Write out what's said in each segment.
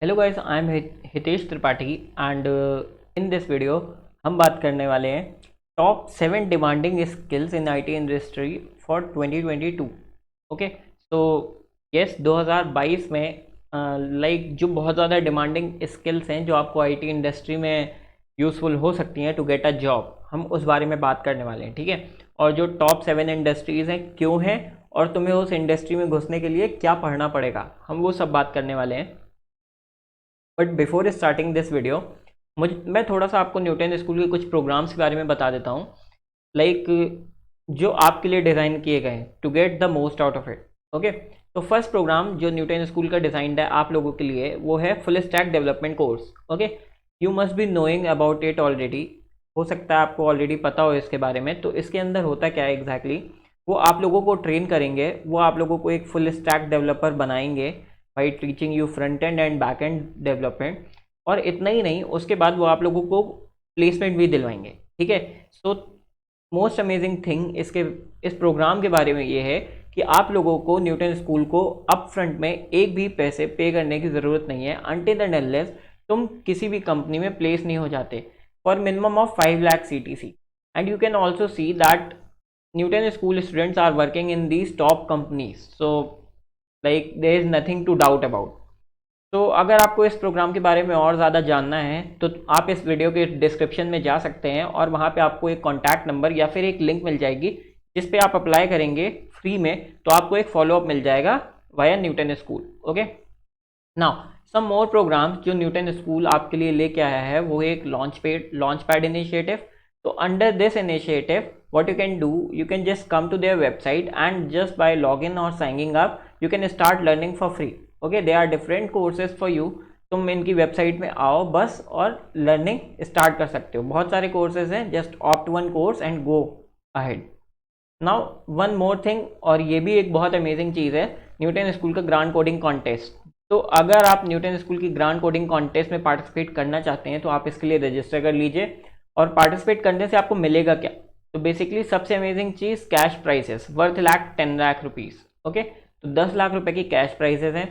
Hello guys, I am Hitesh Tripathi and in this video हम बात करने वाले हैं top 7 demanding skills in IT industry for 2022। Okay, so yes 2022 में जो बहुत ज़्यादा डिमांडिंग स्किल्स हैं जो आपको आईटी इंडस्ट्री में यूज़फुल हो सकती हैं टू गेट अ जॉब, हम उस बारे में बात करने वाले हैं। ठीक है, और जो टॉप 7 इंडस्ट्रीज़ हैं क्यों हैं और तुम्हें उस इंडस्ट्री में घुसने के लिए क्या पढ़ना पड़ेगा, हम वो सब बात करने वाले हैं। But before starting this video मैं थोड़ा सा आपको न्यूटन स्कूल के कुछ प्रोग्राम्स के बारे में बता देता हूँ, लाइक जो आपके लिए डिज़ाइन किए गए हैं to get the most out of it. Okay, तो फर्स्ट प्रोग्राम जो न्यूटन स्कूल का डिज़ाइंड है आप लोगों के लिए वो है full stack development course. Okay, you must be knowing about it already. हो सकता है आपको ऑलरेडी पता हो इसके बारे में। तो इसके अंदर होता क्या है एग्जैक्टली वो आप लोगों को ट्रेन करेंगे, वो आप लोगों को एक फुल स्टैक डेवलपर बनाएंगे by teaching you front end बाक एंड डेवलपमेंट। और इतना ही नहीं, उसके बाद वो आप लोगों को प्लेसमेंट भी दिलवाएंगे। ठीक है, सो मोस्ट अमेजिंग थिंग इस प्रोग्राम के बारे में ये है कि आप लोगों को न्यूटन स्कूल को अप फ्रंट में एक भी पैसे पे करने की ज़रूरत नहीं है अनटिल एंड अनलेस तुम किसी भी कंपनी में प्लेस नहीं हो जाते for minimum of 5 lakh CTC। And you can also see that Newton school students are working in these top companies, so like there is nothing to doubt about. तो अगर आपको इस प्रोग्राम के बारे में और ज़्यादा जानना है तो आप इस वीडियो के डिस्क्रिप्शन में जा सकते हैं और वहाँ पे आपको एक कॉन्टैक्ट नंबर या फिर एक लिंक मिल जाएगी जिस पे आप अप्लाई करेंगे फ्री में, तो आपको एक फॉलोअप मिल जाएगा via Newton school. Okay, now some more programme जो न्यूटन स्कूल आपके लिए लेके आया है वो एक लॉन्च पैड इनिशिएटिव। तो under this initiative what you can do, you can just come to their website and just by login or signing up you can start learning for free. Okay, there are different courses for you। तुम इनकी website में आओ बस और learning start कर सकते हो। बहुत सारे कोर्सेज हैं, just opt one course and go ahead. Now one more thing, और ये भी एक बहुत अमेजिंग चीज़ है, न्यूटन स्कूल का ग्रांड कोडिंग कॉन्टेस्ट। तो अगर आप न्यूटन स्कूल की ग्रांड कोडिंग कॉन्टेस्ट में पार्टिसिपेट करना चाहते हैं तो आप इसके लिए रजिस्टर कर लीजिए। और पार्टिसिपेट करने से आपको मिलेगा क्या? तो बेसिकली सबसे अमेजिंग चीज़ cash prizes worth lakh 10 lakh rupees. Okay, तो 10 लाख रुपए की कैश प्राइजेस हैं।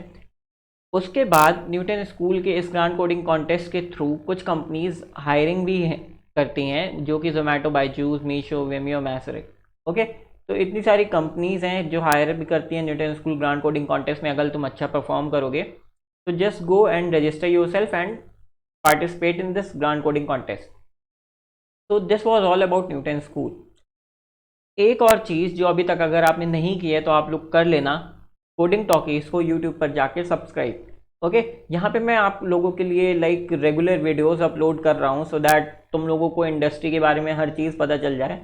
उसके बाद न्यूटन स्कूल के इस ग्रांड कोडिंग कॉन्टेस्ट के थ्रू कुछ कंपनीज हायरिंग भी करती हैं, जो कि जोमेटो, बायजूस, मीशो, वेमियो, मैसरिक। ओके, तो इतनी सारी कंपनीज हैं जो हायर भी करती हैं Newton school grand coding contest में। अगर तुम अच्छा परफॉर्म करोगे तो just go and register yourself and participate in this grand coding contest. तो this was all about Newton school. एक और चीज़ जो अभी तक अगर आपने नहीं की है तो आप लोग कर लेना, कोडिंग टॉकीज़ को यूट्यूब पर जाके सब्सक्राइब। ओके, यहाँ पे मैं आप लोगों के लिए लाइक रेगुलर वीडियोस अपलोड कर रहा हूँ सो दैट तुम लोगों को इंडस्ट्री के बारे में हर चीज़ पता चल जाए,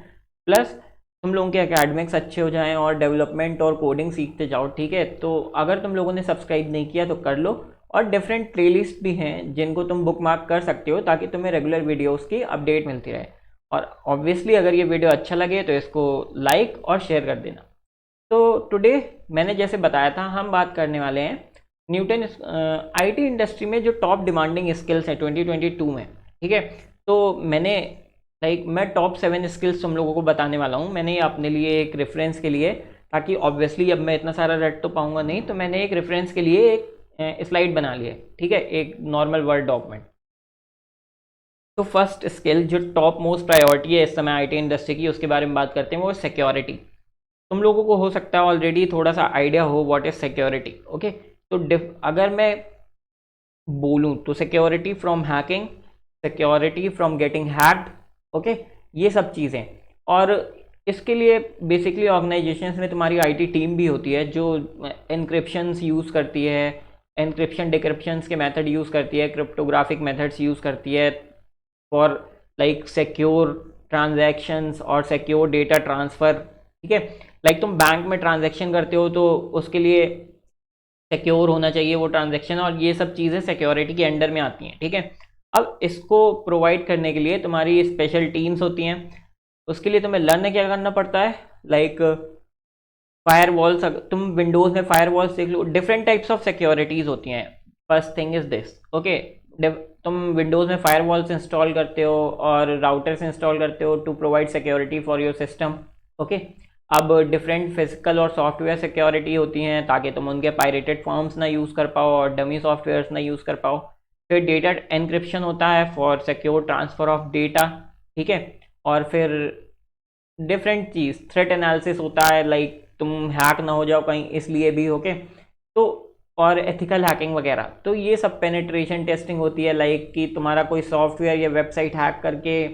प्लस तुम लोगों के एकेडमिक्स अच्छे हो जाएं और डेवलपमेंट और कोडिंग सीखते जाओ। ठीक है, तो अगर तुम लोगों ने सब्सक्राइब नहीं किया तो कर लो। और डिफरेंट प्लेलिस्ट भी हैं जिनको तुम बुकमार्क कर सकते हो ताकि तुम्हें रेगुलर वीडियोज़ की अपडेट मिलती रहे। और ऑब्वियसली अगर ये वीडियो अच्छा लगे तो इसको लाइक और शेयर कर देना। तो टुडे मैंने जैसे बताया था हम बात करने वाले हैं न्यूटन आईटी इंडस्ट्री में जो टॉप डिमांडिंग स्किल्स हैं 2022 में। ठीक है, तो मैं टॉप 7 स्किल्स तुम लोगों को बताने वाला हूँ। मैंने अपने लिए एक रेफरेंस के लिए, ताकि ऑब्वियसली अब मैं इतना सारा रट तो पाऊंगा नहीं, तो मैंने एक रेफरेंस के लिए एक स्लाइड बना लिया है। ठीक है, एक नॉर्मल वर्ड डॉक्यूमेंट। तो फर्स्ट स्किल जो टॉप मोस्ट प्रायोरिटी है इस समय आईटी इंडस्ट्री की, उसके बारे में बात करते हैं, वो सिक्योरिटी। तुम लोगों को हो सकता है ऑलरेडी थोड़ा सा आइडिया हो व्हाट इज सिक्योरिटी। ओके, तो अगर मैं बोलूं तो security from hacking, security from getting hacked. Okay, ये सब चीज़ें। और इसके लिए बेसिकली ऑर्गेनाइजेशंस में तुम्हारी आईटी टीम भी होती है जो एनक्रिप्शंस यूज़ करती है, एनक्रिप्शन डिक्रिप्शंस के मेथड यूज़ करती है, क्रिप्टोग्राफिक मेथड्स यूज़ करती है फॉर लाइक सिक्योर ट्रांजैक्शंस और सिक्योर डेटा ट्रांसफ़र। ठीक है, लाइक तुम बैंक में ट्रांजैक्शन करते हो तो उसके लिए सिक्योर होना चाहिए वो ट्रांजैक्शन, और ये सब चीज़ें सिक्योरिटी के अंडर में आती हैं। ठीक है, अब इसको प्रोवाइड करने के लिए तुम्हारी स्पेशल टीम्स होती हैं। उसके लिए तुम्हें लर्न क्या करना पड़ता है, लाइक फायरवॉल्स। तुम विंडोज़ में फायरवॉल्स देख लो, डिफरेंट टाइप्स ऑफ सिक्योरिटीज़ होती हैं। First thing is this. Okay, तुम विंडोज़ में फायरवॉल्स इंस्टॉल करते हो और राउटर्स इंस्टॉल करते हो to provide security for your system. Okay, अब डिफरेंट फिजिकल और सॉफ्टवेयर सिक्योरिटी होती हैं ताकि तुम उनके पायरेटेड फॉर्म्स ना यूज़ कर पाओ और डमी सॉफ्टवेयर्स ना यूज़ कर पाओ। फिर डेटा एनक्रिप्शन होता है for secure transfer of data, ठीक है। और फिर डिफरेंट चीज़ थ्रेट एनालिसिस होता है, लाइक तुम हैक ना हो जाओ कहीं इसलिए भी, ओके। तो और एथिकल हैकिंग वगैरह, तो ये सब पेनिट्रेशन टेस्टिंग होती है, लाइक कि तुम्हारा कोई सॉफ्टवेयर या वेबसाइट हैक करके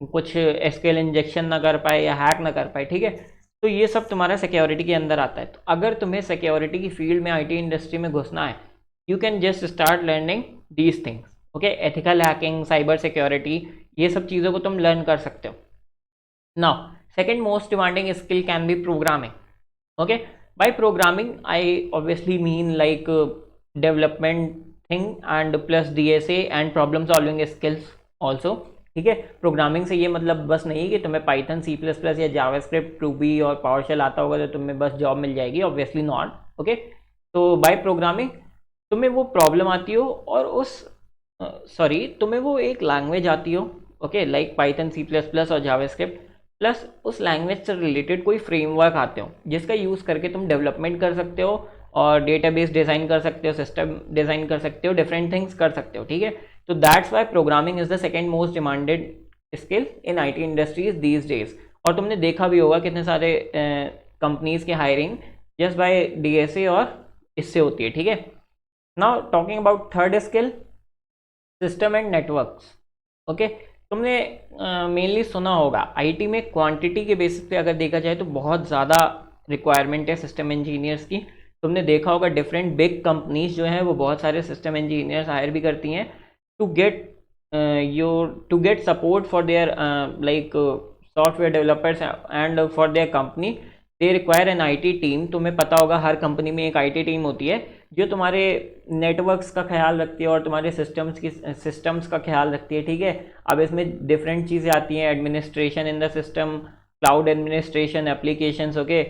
कुछ एसक्यूएल इंजेक्शन ना कर पाए या हैक ना कर पाए, ठीक है। तो ये सब तुम्हारा सिक्योरिटी के अंदर आता है। तो अगर तुम्हें सिक्योरिटी की फील्ड में आईटी इंडस्ट्री में घुसना है, you can just start learning these things, okay. Ethical hacking, cyber security, ये सब चीज़ों को तुम लर्न कर सकते हो। Now second most demanding skill can be programming, okay। By programming I obviously mean like development thing and plus DSA and problem solving skills also, ठीक है। प्रोग्रामिंग से ये मतलब बस नहीं कि तुम्हें पाइथन, सी प्लस प्लस या जावास्क्रिप्ट, रूबी और पावरशेल आता होगा तो तुम्हें बस जॉब मिल जाएगी, ऑब्वियसली नॉट, ओके। तो बाय प्रोग्रामिंग तुम्हें वो प्रॉब्लम आती हो और उस तुम्हें वो एक लैंग्वेज आती हो, okay, like Python, C plus plus और जावास्क्रिप्ट, प्लस उस लैंग्वेज से रिलेटेड कोई फ्रेमवर्क आते हो जिसका यूज़ करके तुम डेवलपमेंट कर सकते हो और डेटाबेस डिज़ाइन कर सकते हो, सिस्टम डिज़ाइन कर सकते हो, डिफरेंट थिंग्स कर सकते हो, ठीक है। तो that's why programming is the second most demanded skill in IT industries these days. और तुमने देखा भी होगा कितने सारे कंपनीज की हायरिंग जस्ट बाय डीएसए और इससे होती है, ठीक है। Now talking about third skill, system and networks, okay. तुमने मेनली सुना होगा आईटी में क्वांटिटी के बेसिस पे अगर देखा जाए तो बहुत ज़्यादा रिक्वायरमेंट है सिस्टम इंजीनियर्स की। तुमने देखा होगा डिफरेंट बिग कंपनीज जो हैं वो बहुत सारे सिस्टम इंजीनियर्स हायर भी करती हैं to get support for their like software developers and for their company they require an IT team. तुम्हें पता होगा हर कंपनी में एक आईटी टीम होती है जो तुम्हारे नेटवर्क्स का ख्याल रखती है और तुम्हारे सिस्टम्स का ख्याल रखती है, ठीक है। अब इसमें डिफरेंट चीज़ें आती हैं, administration in the system, cloud administration, applications, okay.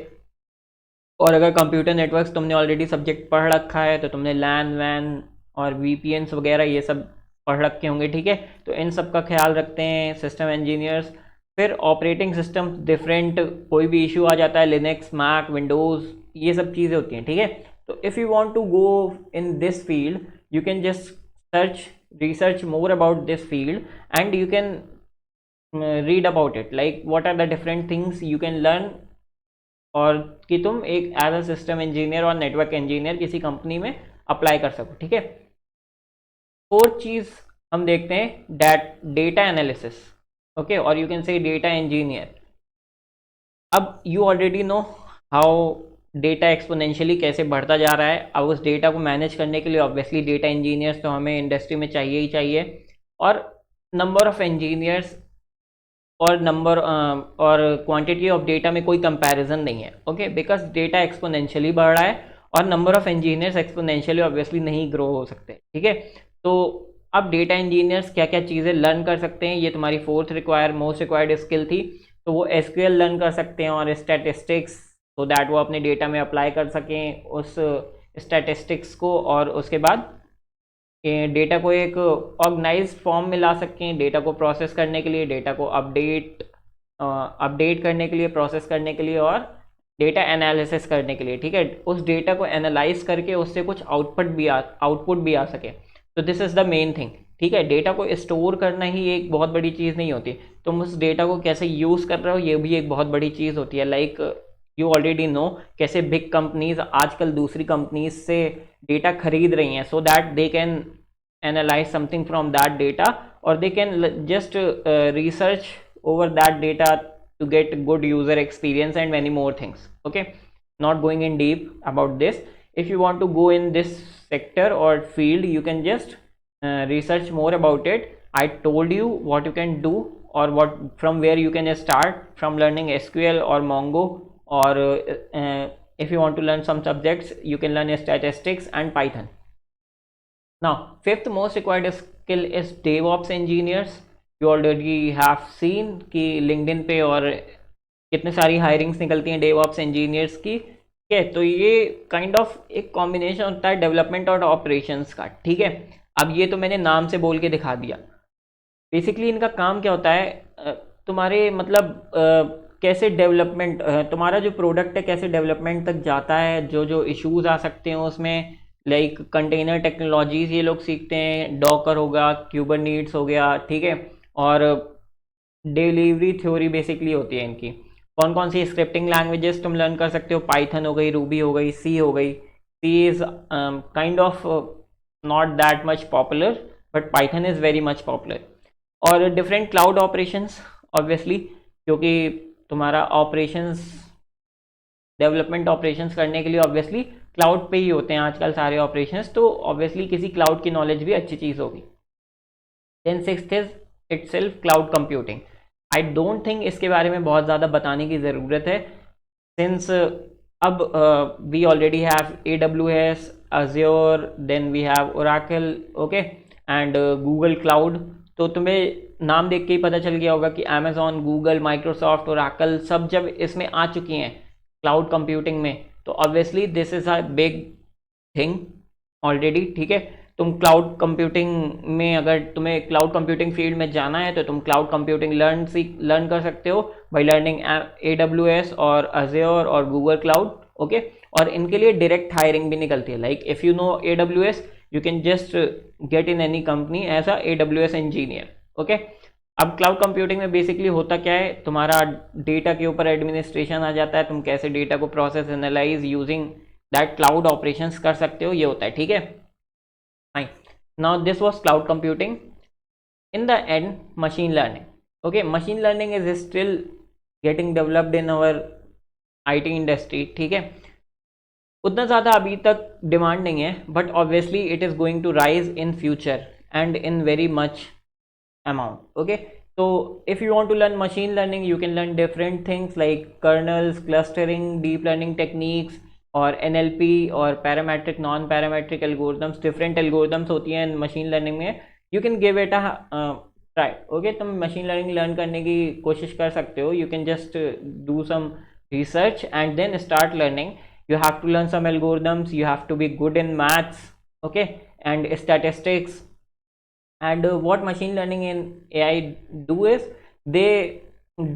और अगर कंप्यूटर नेटवर्क्स तुमने ऑलरेडी सब्जेक्ट पढ़ रखा है तो तुमने लैन वैन और वीपीएन्स वगैरह ये सब पढ़ रखे होंगे, ठीक है। तो इन सब का ख्याल रखते हैं सिस्टम इंजीनियर्स। फिर ऑपरेटिंग सिस्टम डिफरेंट, कोई भी इशू आ जाता है, लिनक्स, मैक, विंडोज़, ये सब चीज़ें होती हैं, ठीक है। तो if you want to go in this field you can just research more about this field and you can read about it, like what are the different things you can learn, और कि तुम एक as a system engineer और network engineer किसी company में apply कर सको, ठीक है। फोर्थ चीज़ हम देखते हैं डेटा एनालिसिस, ओके, और you can say data engineer. अब you already know how data exponentially कैसे बढ़ता जा रहा है। अब उस डेटा को मैनेज करने के लिए ऑब्वियसली डेटा इंजीनियर्स तो हमें इंडस्ट्री में चाहिए ही चाहिए, और नंबर ऑफ़ इंजीनियर्स और नंबर और क्वांटिटी ऑफ डेटा में कोई कंपैरिजन नहीं है, ओके, बिकॉज डेटा एक्सपोनेंशियली बढ़ रहा है और number of engineers exponentially obviously नहीं ग्रो हो सकते, ठीक है। तो अब डेटा इंजीनियर्स क्या क्या चीज़ें लर्न कर सकते हैं, ये तुम्हारी फोर्थ मोस्ट रिक्वायर्ड स्किल थी। तो वो एसक्यूएल लर्न कर सकते हैं और स्टैटिस्टिक्स, सो दैट वो अपने डेटा में अप्लाई कर सकें उस स्टैटिस्टिक्स को, और उसके बाद डेटा को एक ऑर्गेनाइज्ड फॉर्म में ला सकें, डेटा को प्रोसेस करने के लिए, डेटा को अपडेट करने के लिए, प्रोसेस करने के लिए, और डेटा एनालिसिस करने के लिए, ठीक है। उस डेटा को एनालाइज करके उससे कुछ आउटपुट भी आ सके। तो this is the main thing, ठीक है। डेटा को स्टोर करना ही एक बहुत बड़ी चीज़ नहीं होती, तुम उस डेटा को कैसे यूज़ कर रहे हो ये भी एक बहुत बड़ी चीज़ होती है। लाइक यू ऑलरेडी नो कैसे बिग कंपनीज आजकल दूसरी कंपनीज से डेटा खरीद रही हैं so that they can analyse something from that data, और they can just research over that data to get good user experience and many more things, okay, not going in deep about this. If you want to go in this sector or field you can just research more about it. I told you what you can do or what from where you can start from learning SQL or Mongo, or if you want to learn some subjects you can learn statistics and Python. Now fifth most required skill is DevOps engineers. You already have seen कि LinkedIn पे और कितने सारी hirings निकलती हैं DevOps engineers की, ठीक है। तो ये काइंड ऑफ एक कॉम्बिनेशन होता है डेवलपमेंट और ऑपरेशंस का, ठीक है। अब ये तो मैंने नाम से बोल के दिखा दिया। बेसिकली इनका काम क्या होता है, तुम्हारे मतलब कैसे डेवलपमेंट तुम्हारा जो प्रोडक्ट है कैसे डेवलपमेंट तक जाता है, जो जो इश्यूज आ सकते हैं उसमें, लाइक कंटेनर टेक्नोलॉजीज ये लोग सीखते हैं, डॉकर होगा, क्यूबरनीट्स हो गया, ठीक है, और डिलीवरी थ्योरी बेसिकली होती है इनकी। कौन कौन सी स्क्रिप्टिंग लैंग्वेजेस तुम लर्न कर सकते हो, पाइथन हो गई, रूबी हो गई, सी हो गई। C is kind of not that much popular but Python is very much popular. और डिफरेंट क्लाउड ऑपरेशंस ऑब्वियसली, क्योंकि तुम्हारा ऑपरेशंस डेवलपमेंट ऑपरेशंस करने के लिए ऑब्वियसली क्लाउड पे ही होते हैं आजकल सारे ऑपरेशंस, तो ऑब्वियसली किसी क्लाउड की नॉलेज भी अच्छी चीज़ होगी। Then sixth is itself cloud computing. I don't think इसके बारे में बहुत ज़्यादा बताने की ज़रूरत है, सिंस अब we already have AWS, Azure, then we have Oracle, okay, and Google cloud. तो तुम्हें नाम देख के ही पता चल गया होगा कि Amazon, गूगल, माइक्रोसॉफ्ट, Oracle सब जब इसमें आ चुकी हैं क्लाउड कंप्यूटिंग में, तो obviously this is a big thing already, ठीक है। तुम क्लाउड कंप्यूटिंग में, अगर तुम्हें क्लाउड कंप्यूटिंग फील्ड में जाना है तो तुम क्लाउड कंप्यूटिंग लर्न कर सकते हो बाय लर्निंग AWS और Azure और गूगल क्लाउड, ओके। और इनके लिए डायरेक्ट हायरिंग भी निकलती है, like if you know AWS you can just get in any company as a AWS engineer, okay. अब क्लाउड कंप्यूटिंग में बेसिकली होता क्या है, तुम्हारा डेटा के ऊपर एडमिनिस्ट्रेशन आ जाता है, तुम कैसे डेटा को process analyse using that cloud operations कर सकते हो, ये होता है, ठीक है। Fine. Now this was cloud computing. In the end, machine learning. Okay, machine learning is still getting developed in our IT industry. ठीक है, उतना ज़्यादा अभी तक डिमांड नहीं है, but obviously it is going to rise in future and in very much amount, okay. So if you want to learn machine learning, you can learn different things like kernels, clustering, deep learning techniques, और NLP और parametric non parametric algorithms, different algorithms होती हैं machine learning में। You can give it a try, okay. तुम machine learning learn करने की कोशिश कर सकते हो, you can just do some research and then start learning. You have to learn some algorithms, you have to be good in maths, okay, and statistics. And what machine learning and AI do is they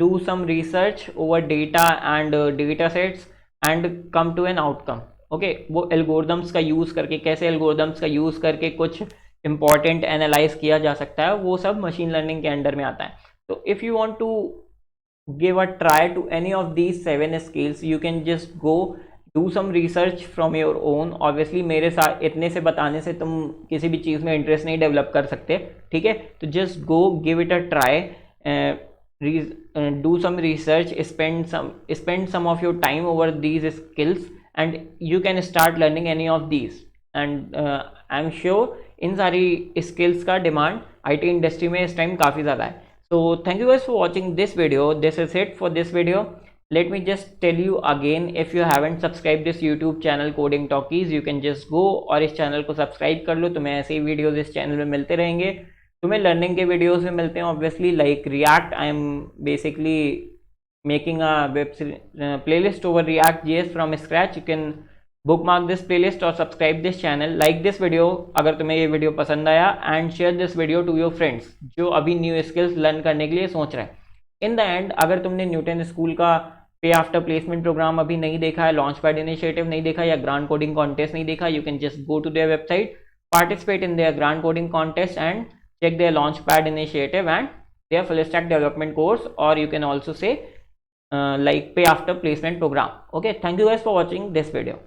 do some research over data and data sets and come to an outcome, okay। वो algorithms का use करके, कैसे algorithms का use करके कुछ important analyse किया जा सकता है, वो सब मशीन लर्निंग के अंडर में आता है। तो if you want to give a try to any of these 7 skills, you can just go do some research from your own. Obviously मेरे साथ इतने से बताने से तुम किसी भी चीज़ में इंटरेस्ट नहीं डेवलप कर सकते, ठीक है। तो just go give it a try, do some research, spend some of your time over these skills and you can start learning any of these. And I'm sure इन सारी skills का demand IT industry में इस time काफ़ी ज़्यादा है। So thank you guys for watching this video. This is it for this video. Let me just tell you again, if you haven't subscribed this YouTube channel Coding Talkies, you can just go और इस channel को subscribe कर लो। तुम्हें ऐसे ही videos इस channel में मिलते रहेंगे, तुम्हें लर्निंग के वीडियोस में मिलते हैं obviously, like react. I am basically making a web playlist over React.js from scratch. You can bookmark this playlist और subscribe this channel, like this video अगर तुम्हें ये वीडियो पसंद आया, and share this video to your friends जो अभी new skills learn करने के लिए सोच रहे हैं। इन द एंड, अगर तुमने न्यूटन स्कूल का पे आफ्टर प्लेसमेंट प्रोग्राम अभी नहीं देखा है, लॉन्च पैड इनिशिएटिव नहीं देखा या ग्रांड कोडिंग कॉन्टेस्ट नहीं देखा, you can just go to their website, participate in their grand coding contest and check their launchpad initiative and their full stack development course, or you can also say like pay after placement program, okay. Thank you guys for watching this video.